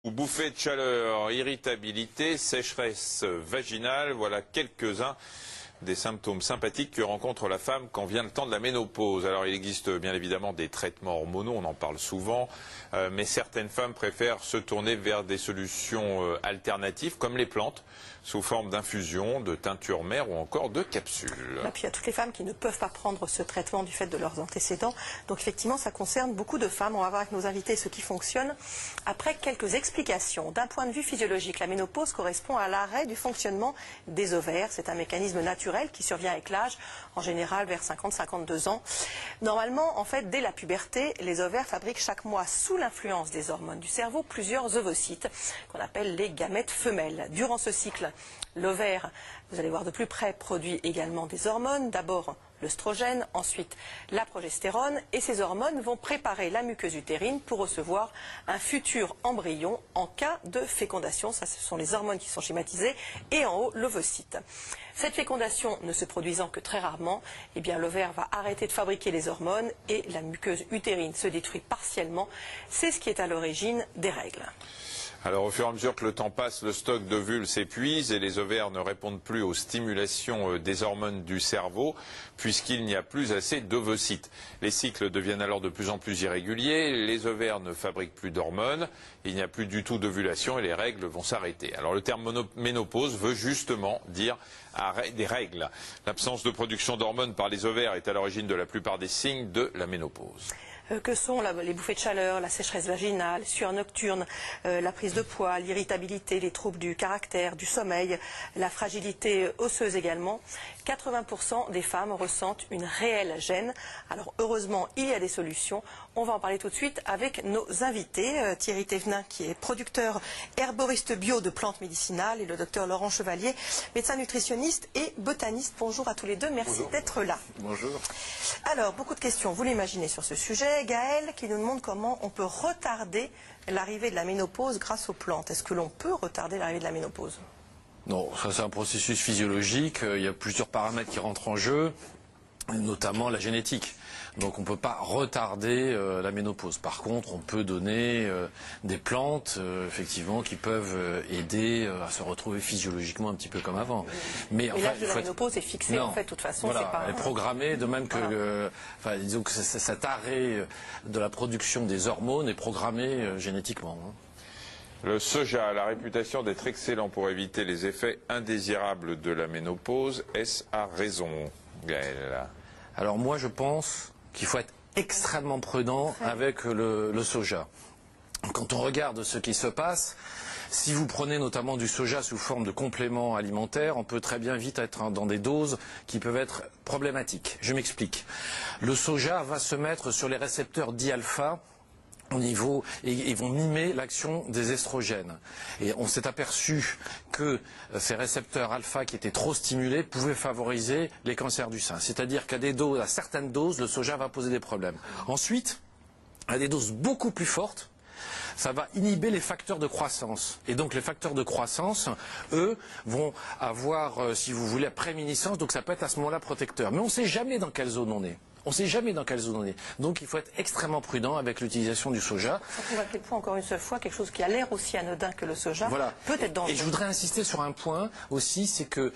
Bouffée de chaleur, irritabilité, sécheresse vaginale, voilà quelques-uns des symptômes sympathiques que rencontre la femme quand vient le temps de la ménopause. Alors il existe bien évidemment des traitements hormonaux, on en parle souvent, mais certaines femmes préfèrent se tourner vers des solutions alternatives comme les plantes, sous forme d'infusion, de teinture mère ou encore de capsules. Et puis il y a toutes les femmes qui ne peuvent pas prendre ce traitement du fait de leurs antécédents. Donc effectivement ça concerne beaucoup de femmes. On va voir avec nos invités ce qui fonctionne. Après quelques explications, d'un point de vue physiologique, la ménopause correspond à l'arrêt du fonctionnement des ovaires. C'est un mécanisme naturel qui survient avec l'âge, en général vers 50-52 ans. Normalement, en fait, dès la puberté, les ovaires fabriquent chaque mois, sous l'influence des hormones du cerveau, plusieurs ovocytes, qu'on appelle les gamètes femelles. Durant ce cycle, l'ovaire, vous allez voir de plus près, produit également des hormones. D'abord l'œstrogène, ensuite la progestérone. Et ces hormones vont préparer la muqueuse utérine pour recevoir un futur embryon en cas de fécondation. Ça, ce sont les hormones qui sont schématisées. Et en haut, l'ovocyte. Cette fécondation ne se produisant que très rarement, eh bien l'ovaire va arrêter de fabriquer les hormones et la muqueuse utérine se détruit partiellement. C'est ce qui est à l'origine des règles. Alors au fur et à mesure que le temps passe, le stock d'ovules s'épuise et les ovaires ne répondent plus aux stimulations des hormones du cerveau puisqu'il n'y a plus assez d'ovocytes. Les cycles deviennent alors de plus en plus irréguliers, les ovaires ne fabriquent plus d'hormones, il n'y a plus du tout d'ovulation et les règles vont s'arrêter. Alors le terme ménopause veut justement dire arrêt des règles. L'absence de production d'hormones par les ovaires est à l'origine de la plupart des signes de la ménopause. Que sont les bouffées de chaleur, la sécheresse vaginale, sueur nocturne, la prise de poids, l'irritabilité, les troubles du caractère, du sommeil, la fragilité osseuse également. 80% des femmes ressentent une réelle gêne. Alors heureusement, il y a des solutions. On va en parler tout de suite avec nos invités. Thierry Thévenin qui est producteur herboriste bio de plantes médicinales et le docteur Laurent Chevalier, médecin nutritionniste et botaniste. Bonjour à tous les deux, merci d'être là. Bonjour. Alors, beaucoup de questions, vous l'imaginez, sur ce sujet. Gaël qui nous demande comment on peut retarder l'arrivée de la ménopause grâce aux plantes. Est-ce que l'on peut retarder l'arrivée de la ménopause ? Non, ça c'est un processus physiologique, il y a plusieurs paramètres qui rentrent en jeu, notamment la génétique. Donc on ne peut pas retarder la ménopause. Par contre, on peut donner des plantes, effectivement, qui peuvent aider à se retrouver physiologiquement un petit peu comme avant. Mais l'âge de la ménopause est fixé, en fait, de toute façon. Voilà, c'est pas... elle est programmée, de même que, disons que cet arrêt de la production des hormones est programmé génétiquement. Le soja a la réputation d'être excellent pour éviter les effets indésirables de la ménopause. Est-ce à raison, Gaël ? Alors moi, je pense qu'il faut être extrêmement prudent avec le soja. Quand on regarde ce qui se passe, si vous prenez notamment du soja sous forme de complément alimentaire, on peut très bien vite être dans des doses qui peuvent être problématiques. Je m'explique. Le soja va se mettre sur les récepteurs di-alpha au niveau, et ils vont mimer l'action des estrogènes. Et on s'est aperçu que ces récepteurs alpha qui étaient trop stimulés pouvaient favoriser les cancers du sein. C'est-à-dire qu'à à certaines doses, le soja va poser des problèmes. Ensuite, à des doses beaucoup plus fortes, ça va inhiber les facteurs de croissance. Et donc les facteurs de croissance, eux, vont avoir, si vous voulez, la préminiscence, donc ça peut être à ce moment-là protecteur. Mais on ne sait jamais dans quelle zone on est. On ne sait jamais dans quelle zone on est. Donc il faut être extrêmement prudent avec l'utilisation du soja. Ça prouve à quel point, encore une seule fois, quelque chose qui a l'air aussi anodin que le soja peut être dangereux. Et je voudrais insister sur un point aussi, c'est que,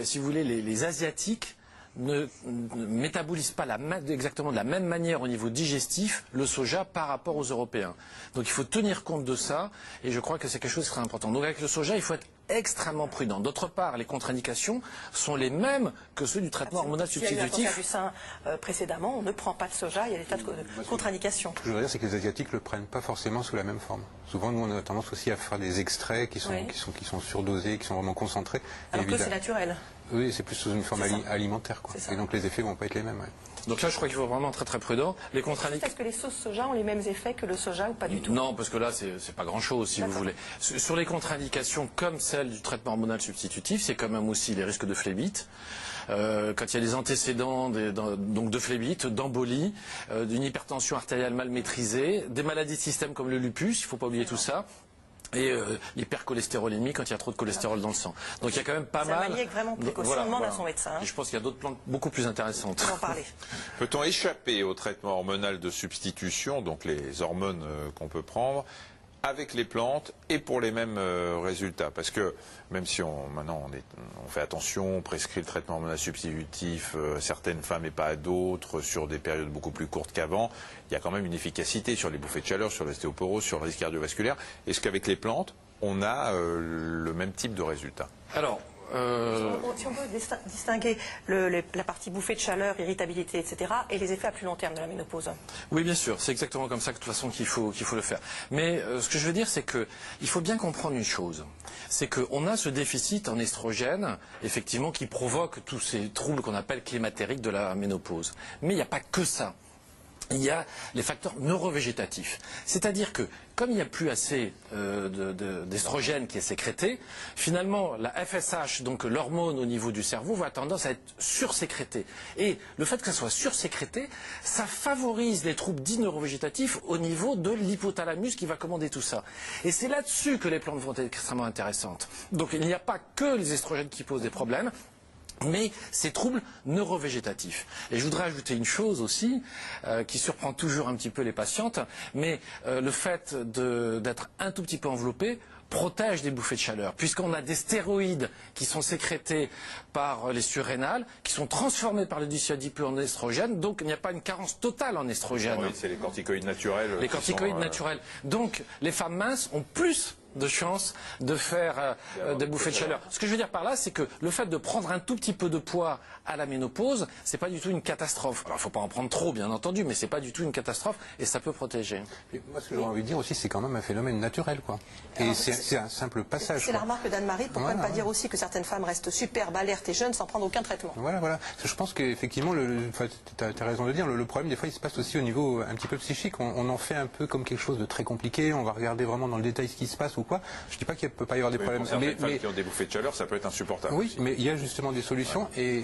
si vous voulez, les Asiatiques ne métabolisent pas exactement de la même manière au niveau digestif le soja par rapport aux Européens. Donc il faut tenir compte de ça, et je crois que c'est quelque chose de très important. Donc avec le soja, il faut être extrêmement prudent. D'autre part, les contre-indications sont les mêmes que ceux du traitement hormonal substitutif. Il y a eu un cancer du sein précédemment, on ne prend pas de soja, il y a des tas de contre-indications. Ce que je voudrais dire, c'est que les Asiatiques ne le prennent pas forcément sous la même forme. Souvent, nous, on a tendance aussi à faire des extraits qui sont surdosés, qui sont vraiment concentrés. Alors que c'est naturel. Oui, c'est plus sous une forme alimentaire, quoi. Et donc les effets vont pas être les mêmes. Ouais. Donc là, je crois qu'il faut vraiment être très très prudent. Les contre-indications. Est-ce que les sauces soja ont les mêmes effets que le soja ou pas du tout? Non, parce que là, c'est pas grand-chose, si vous voulez. Sur les contre-indications, comme celle du traitement hormonal substitutif, c'est quand même aussi les risques de phlébite. Quand il y a des antécédents donc de phlébite, d'embolie, d'une hypertension artérielle mal maîtrisée, des maladies de système comme le lupus, il ne faut pas oublier tout ça. Et l'hypercholestérolémie quand il y a trop de cholestérol dans le sang. Donc il y a quand même pas mal. Ça manier vraiment précoce. On demande à son médecin. Et je pense qu'il y a d'autres plantes beaucoup plus intéressantes. On va en parler. Peut-on échapper au traitement hormonal de substitution, donc les hormones qu'on peut prendre, avec les plantes et pour les mêmes résultats. Parce que même si maintenant on fait attention, on prescrit le traitement hormonal substitutif à certaines femmes et pas à d'autres sur des périodes beaucoup plus courtes qu'avant, il y a quand même une efficacité sur les bouffées de chaleur, sur l'ostéoporose, sur le risque cardiovasculaire. Est-ce qu'avec les plantes, on a le même type de résultat? Alors, si on veut distinguer la partie bouffée de chaleur, irritabilité, etc., et les effets à plus long terme de la ménopause. oui, bien sûr, c'est exactement comme ça que de toute façon qu'il faut le faire. Mais ce que je veux dire, c'est que il faut bien comprendre une chose, c'est qu'on a ce déficit en estrogène, effectivement, qui provoque tous ces troubles qu'on appelle climatériques de la ménopause. Mais il n'y a pas que ça. Il y a les facteurs neurovégétatifs. C'est-à-dire que, comme il n'y a plus assez d'estrogène qui est sécrété, finalement, la FSH, donc l'hormone au niveau du cerveau, va tendance à être sursécrétée. Et le fait que ça soit sursécrété, ça favorise les troubles dits neurovégétatifs au niveau de l'hypothalamus qui va commander tout ça. Et c'est là-dessus que les plantes vont être extrêmement intéressantes. Donc il n'y a pas que les estrogènes qui posent des problèmes, mais ces troubles neurovégétatifs. Et je voudrais ajouter une chose aussi, qui surprend toujours un petit peu les patientes, mais le fait d'être un tout petit peu enveloppé protège des bouffées de chaleur, puisqu'on a des stéroïdes qui sont sécrétés par les surrénales, qui sont transformés par le disque adipeux en estrogène, donc il n'y a pas une carence totale en estrogène. Oui, c'est les corticoïdes naturels. Les corticoïdes naturels. Donc les femmes minces ont plus de chances de faire des bouffées de chaleur. Ce que je veux dire par là, c'est que le fait de prendre un tout petit peu de poids à la ménopause, c'est pas du tout une catastrophe. Alors il ne faut pas en prendre trop, bien entendu, mais c'est pas du tout une catastrophe et ça peut protéger. Et moi, ce que j'ai envie de dire aussi, c'est quand même un phénomène naturel, quoi. Et c'est un simple passage. C'est la remarque d'Anne-Marie, pour ne pas dire aussi que certaines femmes restent superbes, alertes et jeunes sans prendre aucun traitement. Voilà, voilà. Je pense qu'effectivement, tu as raison de dire, le problème, des fois, il se passe aussi au niveau un petit peu psychique. On en fait un peu comme quelque chose de très compliqué. On va regarder vraiment dans le détail ce qui se passe ou quoi. Je dis pas qu'il ne peut pas y avoir des problèmes. Pour certaines femmes qui ont des bouffées de chaleur, ça peut être insupportable. Oui, mais il y a justement des solutions. Et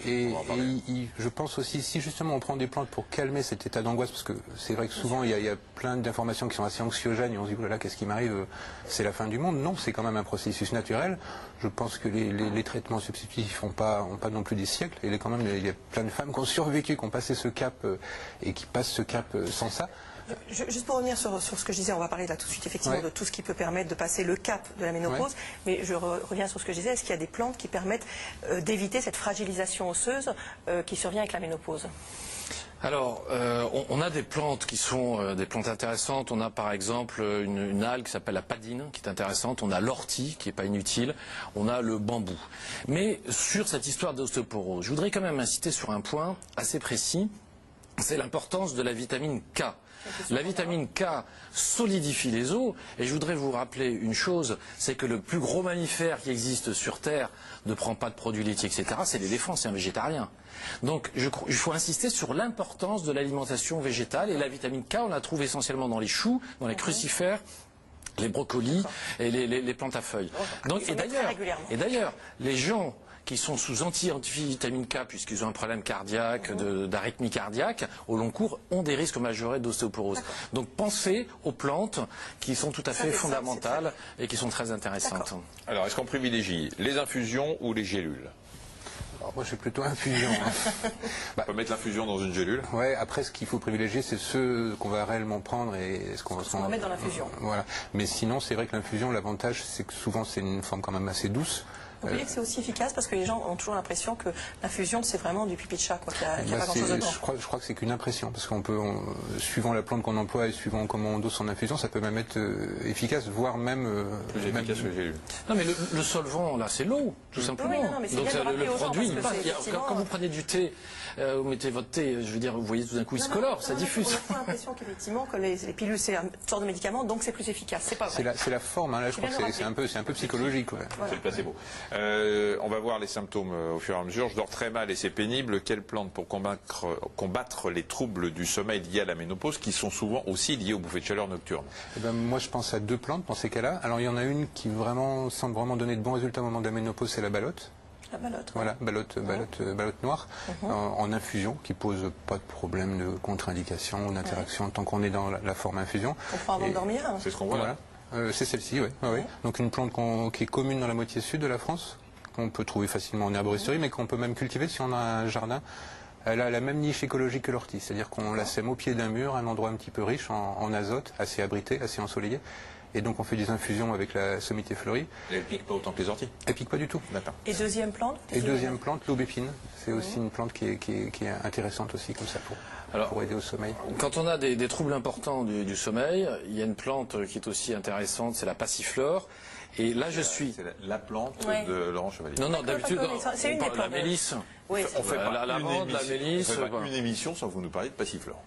je pense aussi, si justement on prend des plantes pour calmer cet état d'angoisse, parce que c'est vrai que souvent il y a plein d'informations qui sont assez anxiogènes et on se dit, oh là là, qu'est-ce qui m'arrive, c'est la fin du monde. Non, c'est quand même un processus naturel. Je pense que les traitements substitutifs n'ont pas non plus des siècles. Et quand même, il y a plein de femmes qui ont survécu, qui ont passé ce cap et qui passent ce cap sans ça. Juste pour revenir sur ce que je disais, on va parler là tout de suite effectivement de tout ce qui peut permettre de passer le cap de la ménopause, mais je reviens sur ce que je disais, est-ce qu'il y a des plantes qui permettent d'éviter cette fragilisation osseuse qui survient avec la ménopause? Alors, on a des plantes qui sont des plantes intéressantes. On a par exemple une algue qui s'appelle la padine, qui est intéressante. On a l'ortie, qui n'est pas inutile. On a le bambou. Mais sur cette histoire d'ostéoporose, je voudrais quand même insister sur un point assez précis. C'est l'importance de la vitamine K. La vitamine K solidifie les os, et je voudrais vous rappeler une chose, c'est que le plus gros mammifère qui existe sur Terre ne prend pas de produits laitiers, etc. C'est l'éléphant, c'est un végétarien. Donc il faut insister sur l'importance de l'alimentation végétale, et la vitamine K, on la trouve essentiellement dans les choux, dans les crucifères, les brocolis et les plantes à feuilles. Donc, et d'ailleurs, les gens qui sont sous antivitamine K, puisqu'ils ont un problème cardiaque, d'arythmie cardiaque, au long cours, ont des risques majorés d'ostéoporose. Donc pensez aux plantes qui sont tout à fait fondamentales et qui sont très intéressantes. Alors, est-ce qu'on privilégie les infusions ou les gélules? Alors moi, je suis plutôt infusion. On peut mettre l'infusion dans une gélule. Ouais. Après, ce qu'il faut privilégier, c'est ceux qu'on va réellement prendre et ce qu'on va mettre dans l'infusion. Voilà. Mais sinon, c'est vrai que l'infusion, l'avantage, c'est que souvent, c'est une forme quand même assez douce. Vous voyez que c'est aussi efficace parce que les gens ont toujours l'impression que l'infusion c'est vraiment du pipi de chat, qu'il n'y a pas grand-chose dedans. Je crois que c'est qu'une impression, parce qu'on peut, suivant la plante qu'on emploie et suivant comment on dose son infusion, ça peut même être efficace, voire même plus efficace que les gélules. Non, mais le solvant là, c'est l'eau, tout simplement. Oui, non, mais donc le produit, effectivement... quand vous prenez du thé, vous mettez votre thé, je veux dire, vous voyez tout d'un coup il se colore, ça diffuse. On a l'impression qu'effectivement que les pilules c'est une sorte de médicament, donc c'est plus efficace. C'est pas vrai. C'est la forme, hein, là, je crois que c'est un peu psychologique. Ouais. Voilà. C'est le placebo. On va voir les symptômes au fur et à mesure. Je dors très mal et c'est pénible. Quelle plante pour combattre les troubles du sommeil liés à la ménopause, qui sont souvent aussi liés aux bouffées de chaleur nocturnes? Moi, je pense à deux plantes dans ces cas-là. Alors, il y en a une qui semble vraiment donner de bons résultats au moment de la ménopause, c'est la ballotte. La ballotte. Voilà, ballotte noire, en infusion, qui pose pas de problème de contre-indication ou d'interaction tant qu'on est dans la forme infusion. On prend avant de dormir. C'est ce qu'on voit là. C'est celle-ci, oui. Donc une plante qui est commune dans la moitié sud de la France, qu'on peut trouver facilement en herboristerie, mais qu'on peut même cultiver si on a un jardin. Elle a la même niche écologique que l'ortie, c'est-à-dire qu'on la sème au pied d'un mur, un endroit un petit peu riche en azote, assez abrité, assez ensoleillé. Et donc on fait des infusions avec la sommité fleurie. Elle ne pique pas autant que les orties? Elle pique pas du tout. D'accord. Et deuxième plante? Et deuxième plante, l'aubépine. C'est aussi une plante qui est intéressante aussi comme ça pour aider au sommeil. Quand on a des troubles importants du sommeil, il y a une plante qui est aussi intéressante, c'est la passiflore. Et là, je suis... C'est la plante de Laurent Chevalier. Non, d'habitude, c'est une des plantes. la mélisse. Oui, On fait pas la lavande, la mélisse. On fait pas une émission sans vous nous parler de passiflore.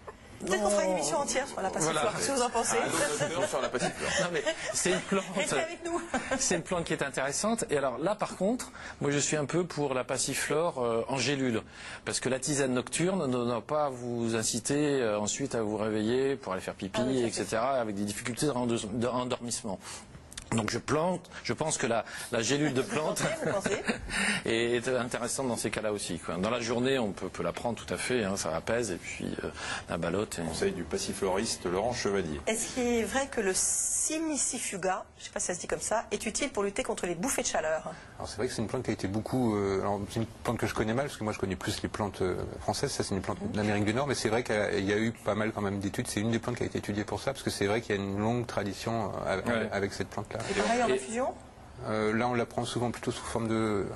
peut-être qu'on fera une émission entière sur la passiflore. Voilà. Qu'est-ce que vous en pensez? Sur la passiflore. Non, mais c'est une plante. Restez avec nous. C'est une plante qui est intéressante. Et alors là, par contre, moi je suis un peu pour la passiflore en gélule. Parce que la tisane nocturne ne doit pas vous inciter ensuite à vous réveiller pour aller faire pipi, etc. avec des difficultés d'endormissement. Donc je pense que la gélule de plante est intéressante dans ces cas-là aussi, quoi. Dans la journée, on peut la prendre tout à fait, hein, ça apaise, et puis la ballotte. Conseil du passifloriste Laurent Chevalier. Est-ce qu'il est vrai que le simicifuga, je ne sais pas si ça se dit comme ça, est utile pour lutter contre les bouffées de chaleur? Alors c'est vrai que c'est une plante qui a été beaucoup... c'est une plante que je connais mal, parce que moi je connais plus les plantes françaises, ça c'est une plante d'Amérique du Nord, mais c'est vrai qu'il y a eu pas mal quand même d'études, c'est une des plantes qui a été étudiée pour ça, parce que c'est vrai qu'il y a une longue tradition avec cette plante-là. Et pareil en infusion? Là, on la prend souvent plutôt sous forme de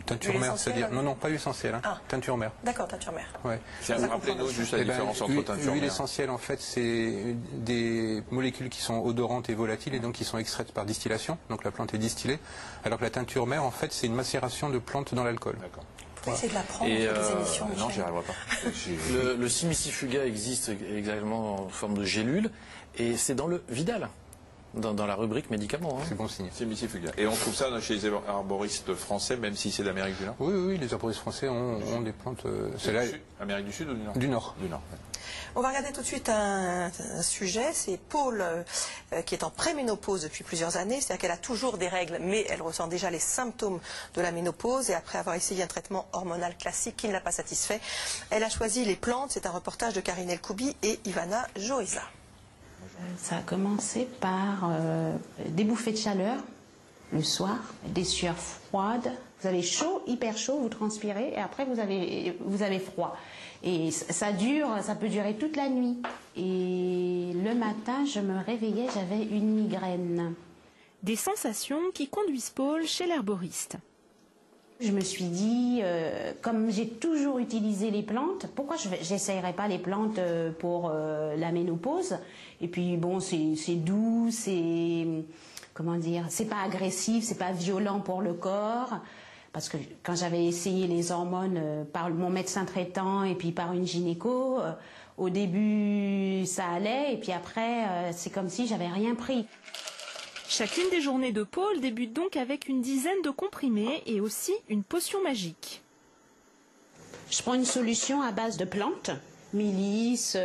teinture mère, c'est-à-dire... Non, pas essentielle, teinture mère. D'accord, teinture mère. Ouais. Rappelez-nous juste la différence entre teinture mère. L'huile essentielle, en fait, c'est des molécules qui sont odorantes et volatiles, et donc qui sont extraites par distillation. Donc la plante est distillée. Alors que la teinture mère, en fait, c'est une macération de plantes dans l'alcool. D'accord. Vous essayer de la prendre pour des émissions. Non, j'y arriverai pas. Le simicifuga existe également en forme de gélule, et c'est dans le Vidal. Dans la rubrique médicaments. C'est bon signe. Simicifuga. Et on trouve ça chez les arboristes français, même si c'est d'Amérique du Nord? Oui, les arboristes français ont des plantes... Amérique du Sud ou du Nord? Du Nord. Du Nord. On va regarder tout de suite un sujet, c'est Paul qui est en préménopause depuis plusieurs années, c'est-à-dire qu'elle a toujours des règles, mais elle ressent déjà les symptômes de la ménopause, et après avoir essayé un traitement hormonal classique qui ne l'a pas satisfait, elle a choisi les plantes. C'est un reportage de Karine Elkoubi et Ivana Joïza. Ça a commencé par des bouffées de chaleur le soir, des sueurs froides. Vous avez chaud, hyper chaud, vous transpirez, et après vous avez froid. Et ça peut durer toute la nuit. Et le matin, je me réveillais, j'avais une migraine. Des sensations qui conduisent Paul chez l'herboriste. Je me suis dit, comme j'ai toujours utilisé les plantes, pourquoi j'essayerais pas les plantes pour la ménopause? Et puis bon, c'est doux, comment dire, c'est pas agressif, c'est pas violent pour le corps. Parce que quand j'avais essayé les hormones par mon médecin traitant et puis par une gynéco, au début ça allait, et puis après c'est comme si j'avais rien pris. Chacune des journées de Paul débute donc avec une dizaine de comprimés et aussi une potion magique. Je prends une solution à base de plantes, mélisse,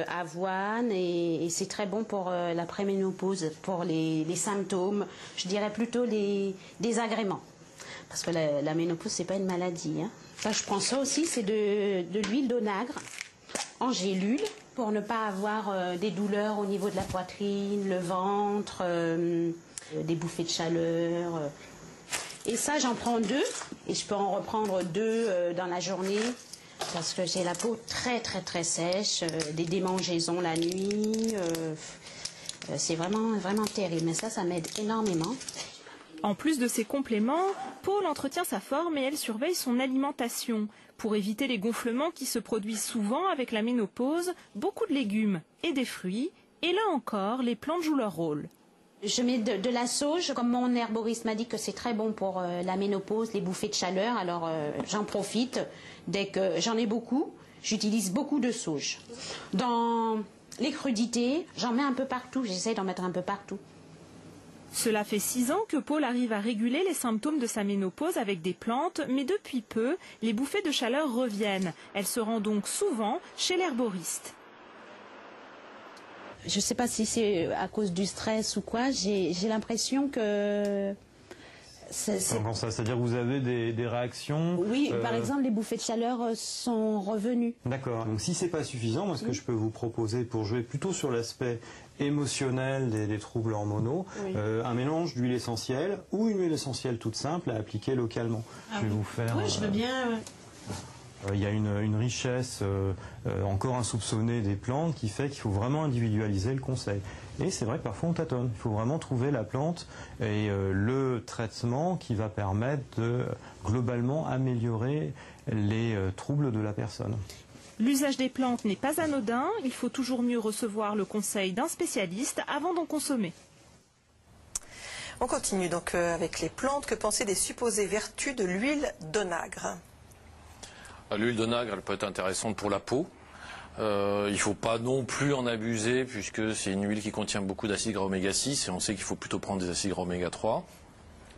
avoine, et c'est très bon pour la préménopause, pour les symptômes, je dirais plutôt les désagréments. Parce que la ménopause, c'est pas une maladie. Ça, je prends ça aussi, c'est de l'huile d'onagre en gélule, pour ne pas avoir des douleurs au niveau de la poitrine, le ventre, des bouffées de chaleur. Et ça, j'en prends 2, et je peux en reprendre 2 dans la journée, parce que j'ai la peau très très très sèche, des démangeaisons la nuit, c'est vraiment vraiment terrible, mais ça m'aide énormément. En plus de ces compléments, Paul entretient sa forme et elle surveille son alimentation. Pour éviter les gonflements qui se produisent souvent avec la ménopause, beaucoup de légumes et des fruits. Et là encore, les plantes jouent leur rôle. Je mets de la sauge, comme mon herboriste m'a dit que c'est très bon pour la ménopause, les bouffées de chaleur. Alors j'en profite. Dès que j'en ai beaucoup, j'utilise beaucoup de sauge. Dans les crudités, j'en mets un peu partout. J'essaie d'en mettre un peu partout. Cela fait 6 ans que Paul arrive à réguler les symptômes de sa ménopause avec des plantes, mais depuis peu, les bouffées de chaleur reviennent. Elle se rend donc souvent chez l'herboriste. Je ne sais pas si c'est à cause du stress ou quoi, j'ai l'impression que... Comment ça? C'est-à-dire que vous avez des réactions? Oui, par exemple, les bouffées de chaleur sont revenues. D'accord. Donc si c'est pas suffisant, moi ce que je peux vous proposer pour jouer plutôt sur l'aspect émotionnel des troubles hormonaux, un mélange d'huile essentielle ou une huile essentielle toute simple à appliquer localement. Je vais vous faire... Oui, je veux bien... Il y a une richesse encore insoupçonnée des plantes qui fait qu'il faut vraiment individualiser le conseil. Et c'est vrai que parfois on tâtonne. Il faut vraiment trouver la plante et le traitement qui va permettre de globalement améliorer les troubles de la personne. L'usage des plantes n'est pas anodin, il faut toujours mieux recevoir le conseil d'un spécialiste avant d'en consommer. On continue donc avec les plantes. Que penser des supposées vertus de l'huile d'onagre? L'huile d'onagre, elle peut être intéressante pour la peau. Il ne faut pas non plus en abuser puisque c'est une huile qui contient beaucoup d'acides gras oméga 6 et on sait qu'il faut plutôt prendre des acides gras oméga 3.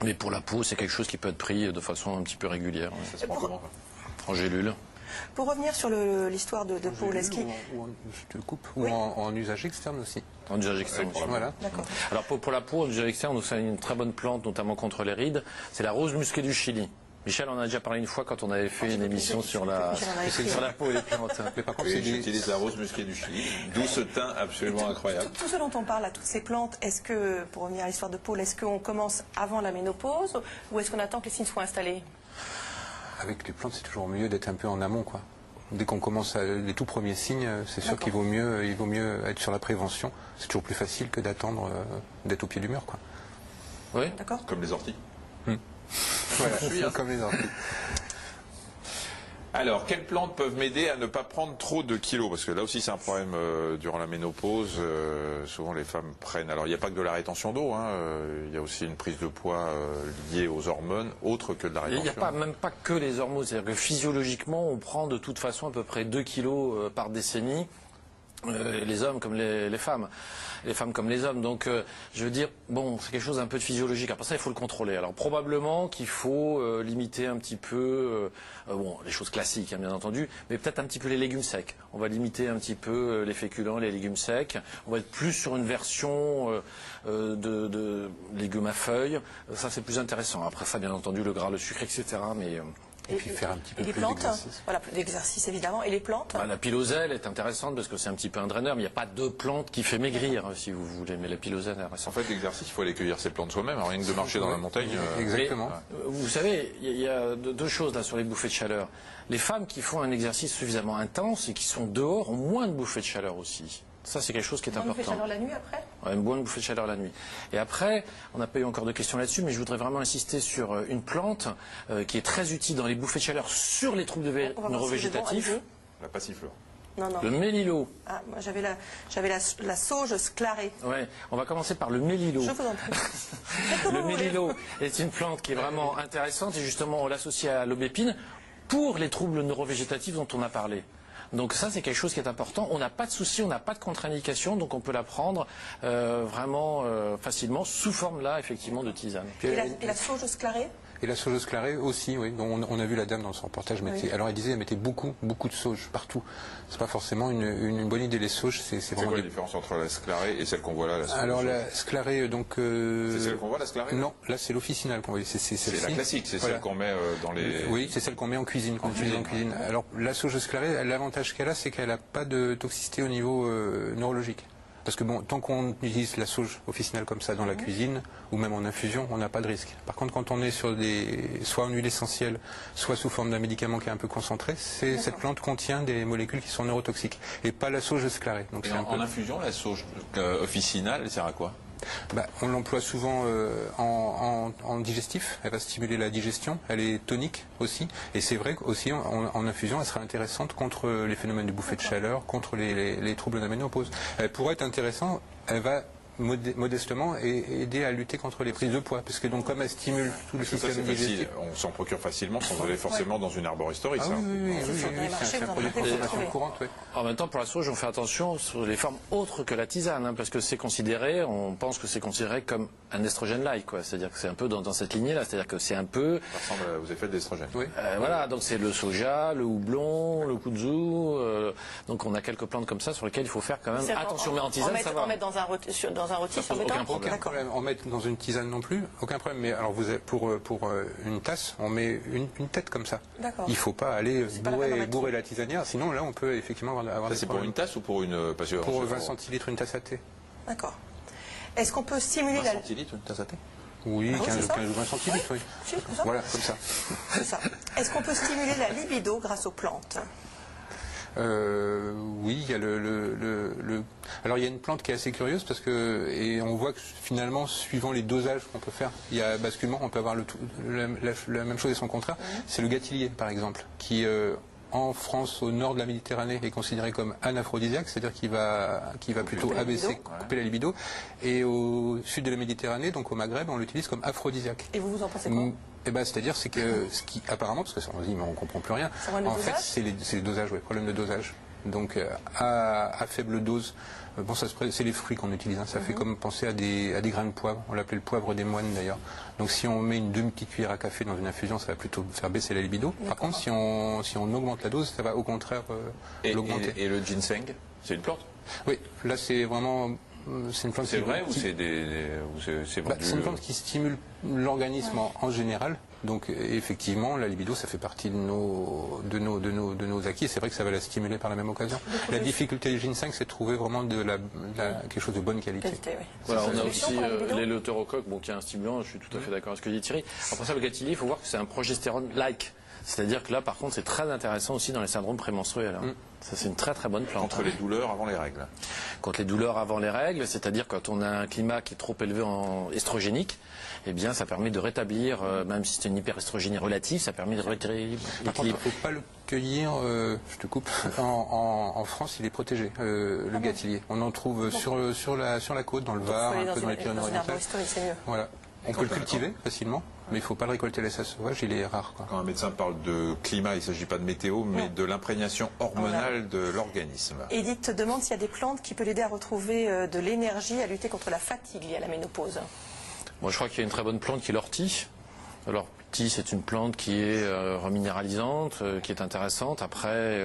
Mais pour la peau, c'est quelque chose qui peut être pris de façon un petit peu régulière. Ça se prend comment? En gélule. Pour revenir sur l'histoire de Paul, est-ce qu'il... Je te coupe, ou en usage externe aussi. En usage externe. Voilà. Alors pour la peau, en usage externe, nous avons une très bonne plante, notamment contre les rides. C'est la rose musquée du Chili. Michel en a déjà parlé une fois quand on avait fait une émission sur la peau et les plantes. Mais par contre, oui, j'utilise la rose musquée du Chili, d'où ce teint absolument incroyable. Tout ce dont on parle, toutes ces plantes, est-ce que, pour revenir à l'histoire de Paul, est-ce qu'on commence avant la ménopause ou est-ce qu'on attend que les signes soient installés? Avec les plantes, c'est toujours mieux d'être un peu en amont, quoi. Dès qu'on commence les tout premiers signes, c'est sûr qu'il vaut mieux être sur la prévention. C'est toujours plus facile que d'attendre d'être au pied du mur, quoi. Oui. D'accord. Comme les orties. Voilà, comme les orties. Alors, quelles plantes peuvent m'aider à ne pas prendre trop de kilos? Parce que là aussi, c'est un problème durant la ménopause. Souvent, les femmes prennent... Alors, il n'y a pas que de la rétention d'eau. Il y a aussi une prise de poids liée aux hormones, autre que de la rétention. Il n'y a même pas que les hormones. C'est-à-dire que physiologiquement, on prend de toute façon à peu près 2 kilos par décennie. Les hommes comme les femmes comme les hommes, donc je veux dire, bon, c'est quelque chose un peu de physiologique. Après ça, il faut le contrôler. Alors probablement qu'il faut limiter un petit peu, bon, les choses classiques, hein, bien entendu, mais peut-être un petit peu les légumes secs. On va limiter un petit peu les féculents, les légumes secs. On va être plus sur une version de légumes à feuilles. Ça, c'est plus intéressant. Après ça, bien entendu, le gras, le sucre, etc. Mais et puis faire un petit peu plus d'exercice. Voilà, plus d'exercice évidemment. Et les plantes? La piloselle est intéressante parce que c'est un petit peu un draineur, mais il n'y a pas de plante qui fait maigrir, si vous voulez. Mais la piloselle est intéressante. En fait, l'exercice, il faut aller cueillir ses plantes soi-même, rien que de marcher dans la montagne. Exactement. Mais, vous savez, il y a deux choses là sur les bouffées de chaleur. Les femmes qui font un exercice suffisamment intense et qui sont dehors ont moins de bouffées de chaleur aussi. Ça, c'est quelque chose qui est important. Une bouffée de chaleur la nuit après? Ouais, une bonne bouffée de chaleur la nuit. Et après, on n'a pas eu encore de questions là-dessus, mais je voudrais vraiment insister sur une plante qui est très utile dans les bouffées de chaleur sur les troubles neurovégétatifs. La passiflore. Non. Le mélilo. Ah, moi j'avais la sauge sclarée. Ouais, on va commencer par le mélilo. Je vous en prie. Le mélilo est une plante qui est vraiment intéressante et justement on l'associe à l'aubépine pour les troubles neurovégétatifs dont on a parlé. Donc ça, c'est quelque chose qui est important. On n'a pas de souci, on n'a pas de contre-indication, donc on peut la prendre vraiment facilement sous forme là, effectivement, de tisane. Et la sauge sclarée? Et la sauge sclarée aussi, oui. On a vu la dame dans son reportage. Alors elle disait, elle mettait beaucoup de sauge partout. C'est pas forcément une bonne idée. Les sauges, c'est vraiment. C'est quoi la différence entre la sclarée et celle qu'on voit là, la sauge? Alors la sclarée, donc. C'est celle qu'on voit, la sclarée? Non, là c'est l'officinale qu'on voit. C'est la classique, c'est celle qu'on met dans les. Oui, c'est celle qu'on met en cuisine, qu'on utilise en cuisine. Alors la sauge sclarée, l'avantage qu'elle a, c'est qu'elle n'a pas de toxicité au niveau neurologique. Parce que bon, tant qu'on utilise la sauge officinale comme ça dans la cuisine, ou même en infusion, on n'a pas de risque. Par contre, quand on est sur soit en huile essentielle, soit sous forme d'un médicament qui est un peu concentré, cette plante contient des molécules qui sont neurotoxiques, et pas la sauge sclarée. Donc en infusion, la sauge officinale, elle sert à quoi? On l'emploie souvent en digestif, elle va stimuler la digestion, elle est tonique aussi, et c'est vrai qu'aussi en infusion elle sera intéressante contre les phénomènes de bouffée de chaleur, contre les troubles de la ménopause. Elle pourrait être intéressante, elle va modestement et aider à lutter contre les prises de poids, parce que donc comme elle stimule tout le système digestif, on s'en procure facilement sans aller forcément dans une arboristerie. Ah, oui, c'est un produit de consommation courante. Oui. En même temps, pour la sauge, on fait attention sur les formes autres que la tisane, hein, parce que c'est considéré, on pense que c'est considéré comme un estrogène-like, quoi. C'est-à-dire que c'est un peu dans cette lignée-là, c'est-à-dire que c'est un peu. Ça ressemble aux effets de l'estrogène. Oui. Voilà, donc c'est le soja, le houblon, le kudzu. Donc on a quelques plantes comme ça sur lesquelles il faut faire quand même attention. Mais en tisane, ça va. On met dans un rôti sur le temps. Aucun problème. En mettre dans une tisane non plus, aucun problème. Mais alors pour une tasse, on met une tête comme ça. Il ne faut pas aller bourrer la tisanière, sinon là on peut effectivement avoir des c'est problèmes. Pour une tasse ou pour une... Pour 20 centilitres, une tasse à thé. D'accord. Est-ce qu'on peut stimuler 20 centilitres, une tasse à thé? Oui, 15 ou 20 centilitres, oui. Voilà, comme ça. C'est ça. Est-ce qu'on peut stimuler la libido grâce aux plantes? Oui, il y a alors il y a une plante qui est assez curieuse parce que, et on voit que finalement, suivant les dosages qu'on peut faire, il y a basculement, on peut avoir la même chose et son contraire. C'est le gâtillier, par exemple, qui en France, au nord de la Méditerranée, est considéré comme anaphrodisiaque, c'est-à-dire qu'il va plutôt abaisser, couper la libido. Et au sud de la Méditerranée, donc au Maghreb, on l'utilise comme aphrodisiaque. Et vous en pensez quoi? C'est-à-dire, c'est que ce qui apparemment, parce qu'on dit mais on comprend plus rien. En fait, c'est les dosages, problème de dosage. Donc à faible dose, bon, c'est les fruits qu'on utilise. Ça fait comme penser à des grains de poivre. On l'appelait le poivre des moines d'ailleurs. Donc si on met une demi-petite cuillère à café dans une infusion, ça va plutôt faire baisser la libido. Par contre, si on augmente la dose, ça va au contraire l'augmenter. Et le ginseng, c'est une plante? Oui, là c'est vraiment... C'est une plante c'est vrai ou c'est vendu... C'est une plante qui stimule l'organisme en général. Donc effectivement, la libido, ça fait partie de nos acquis. C'est vrai que ça va la stimuler par la même occasion. La difficulté du ginseng, c'est de trouver vraiment quelque chose de bonne qualité. Voilà, on a aussi l'éleutérocoque, qui est un stimulant. Je suis tout à fait d'accord avec ce que dit Thierry. Après ça, le gâtillier, il faut voir que c'est un progestérone-like. C'est-à-dire que là, par contre, c'est très intéressant aussi dans les syndromes prémenstruels. Ça, c'est une très très bonne plante. Contre les douleurs avant les règles. Contre les douleurs avant les règles, c'est-à-dire quand on a un climat qui est trop élevé en estrogénique, eh bien, ça permet de rétablir, même si c'est une hyperestrogénie relative, ça permet de rétablir l'équilibre. Par contre, il ne faut pas le cueillir, je te coupe, en France, il est protégé, le gâtillier. On en trouve sur la côte, dans le Var, un peu dans les Pyrénées-Orientales. Voilà. On peut le cultiver facilement, mais il ne faut pas le récolter à l'état sauvage, il est rare. Quand un médecin parle de climat, il ne s'agit pas de météo, mais de l'imprégnation hormonale de l'organisme. Edith te demande s'il y a des plantes qui peuvent l'aider à retrouver de l'énergie, à lutter contre la fatigue liée à la ménopause. Moi, je crois qu'il y a une très bonne plante qui est l'ortie. L'ortie, c'est une plante qui est reminéralisante, qui est intéressante. Après,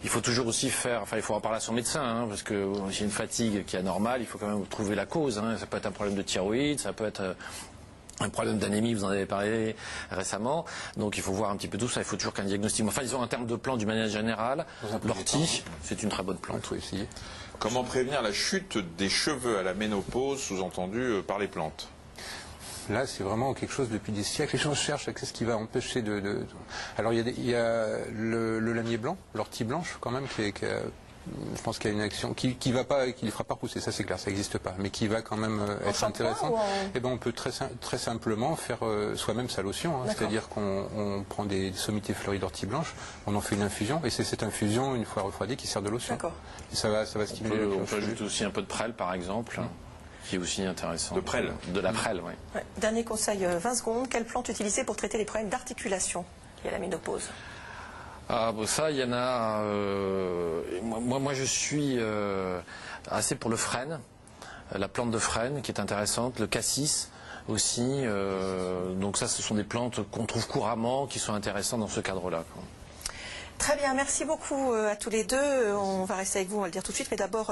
il faut toujours aussi il faut en parler à son médecin, parce que s'il y a une fatigue qui est anormale, il faut quand même trouver la cause. Ça peut être un problème de thyroïde, ça peut être un problème d'anémie, vous en avez parlé récemment. Donc il faut voir un petit peu tout ça, il faut toujours qu'un diagnostic. Enfin, disons, en termes de plante, d'une manière générale, l'ortie, c'est une très bonne plante. Il faut essayer. Comment prévenir la chute des cheveux à la ménopause, sous-entendu par les plantes? Là, c'est vraiment quelque chose depuis des siècles. Les gens cherchent qu'est-ce qui va empêcher de... Alors, il y a le lamier blanc, l'ortie blanche, quand même, je pense qu'il y a une action qui va pas, qui ne les fera pas repousser, ça c'est clair, ça n'existe pas, mais qui va quand même être intéressant. Et ben on peut très simplement faire soi-même sa lotion, c'est-à-dire qu'on prend des sommités fleuries d'ortie blanche, on en fait une infusion, et c'est cette infusion, une fois refroidie, qui sert de lotion. Et ça va stimuler. On peut ajouter aussi un peu de prêle, par exemple. Qui est aussi intéressant. De prêle. De la prêle, oui. Ouais. Dernier conseil, 20 secondes. Quelle plante utiliser pour traiter les problèmes d'articulation liés à la ménopause? Ça, il y en a... moi, je suis assez pour le frêne, la plante de frêne qui est intéressante, le cassis aussi. Donc ça, ce sont des plantes qu'on trouve couramment, qui sont intéressantes dans ce cadre-là. Très bien, merci beaucoup à tous les deux. On va rester avec vous, on va le dire tout de suite. Mais d'abord,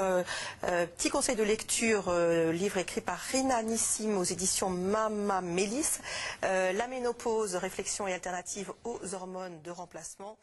petit conseil de lecture, livre écrit par Rina Nissim aux éditions Mama Mélis. La ménopause, réflexion et alternative aux hormones de remplacement.